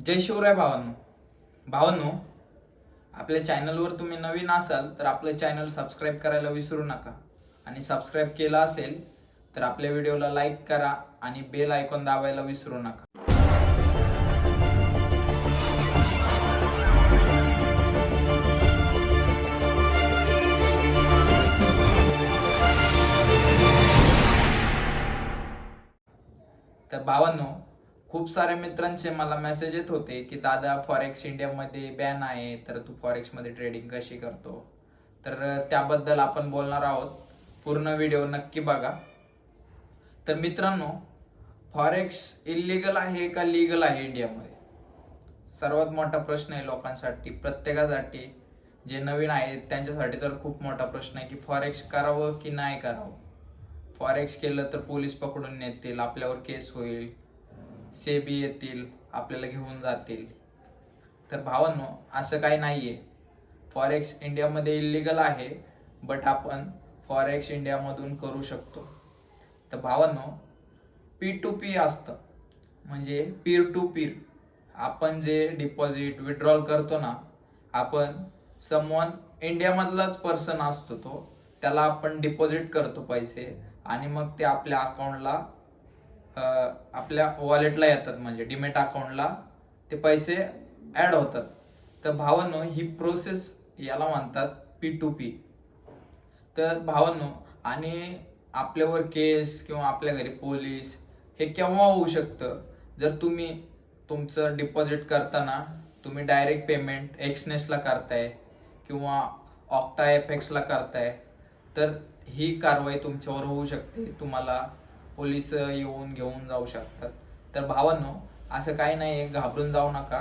जय शिवराय भावांनो, आपल्या चॅनलवर तुम्ही नवीन असाल तर आपलं चॅनल सबस्क्राईब करायला विसरू नका आणि सबस्क्राईब केला असेल तर आपल्या व्हिडिओला लाईक करा आणि बेल आयकॉन दाबायला विसरू नका. तर भावांनो, खूप साऱ्या मित्रांचे मला मेसेज येत होते की दादा फॉरेक्स इंडियामध्ये बॅन आहे, तर तू फॉरेक्समध्ये ट्रेडिंग कशी करतो. तर त्याबद्दल आपण बोलणार आहोत. पूर्ण व्हिडिओ नक्की बघा. तर मित्रांनो, फॉरेक्स इलिगल आहे का लीगल आहे इंडियामध्ये? सर्वात मोठा प्रश्न आहे लोकांसाठी, प्रत्येकासाठी. जे नवीन आहेत त्यांच्यासाठी तर खूप मोठा प्रश्न आहे की फॉरेक्स करावं की नाही करावं. फॉरेक्स केलं तर पोलीस पकडून नेतील, आपल्यावर केस होईल, सेबी येतील, आपल्याला घेऊन जातील. तर भावांनो, असं काही नाहीये. फॉरेक्स इंडियामध्ये इलिगल आहे, बट आपण फॉरेक्स इंडियामधून करू शकतो. तर भावांनो, P2P असतं, म्हणजे पीर टू पीर. आपण जे डिपॉझिट विड्रॉल करतो ना, आपण समवन इंडियामधलाच पर्सन असतो, तो त्याला आपण डिपॉझिट करतो पैसे, आणि मग ते आपल्या अकाउंटला, आपल्या वॉलेटला येतात, म्हणजे डीमॅट अकाउंटला ते पैसे ऍड होतात. तर भावांनो, ही प्रोसेस याला म्हणतात P2P. तर भावांनो, आणि आपल्यावर केस किंवा आपल्या घरी पोलीस हे केव्हा होऊ शकतं? जर तुम्ही तुमचं डिपॉझिट करताना तुम्ही डायरेक्ट पेमेंट एक्सनेसला करताय किंवा ऑक्टा एफएक्सला करताय, तर ही कारवाई तुमच्यावर होऊ शकते. तुम्हाला पोलीस येऊन घेऊन जाऊ शकतात. तर भावांनो, असं काही नाहीये, घाबरून जाऊ नका.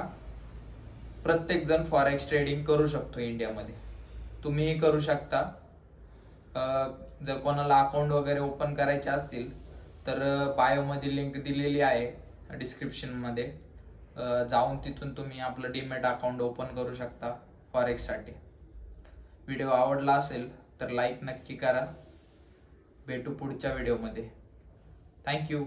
प्रत्येक जण फॉरेक्स ट्रेडिंग करू शकतो इंडियामध्ये. तुम्हीही करू शकता. जर कोणाला अकाउंट वगैरे ओपन करायचे असतील तर बायोमध्ये लिंक दिलेली आहे डिस्क्रिप्शनमध्ये. जाऊन तिथून तुम्ही आपलं डीमॅट अकाउंट ओपन करू शकता फॉरेक्ससाठी. व्हिडिओ आवडला असेल तर लाईक नक्की करा. भेटू पुढच्या व्हिडिओमध्ये. थँक्यू.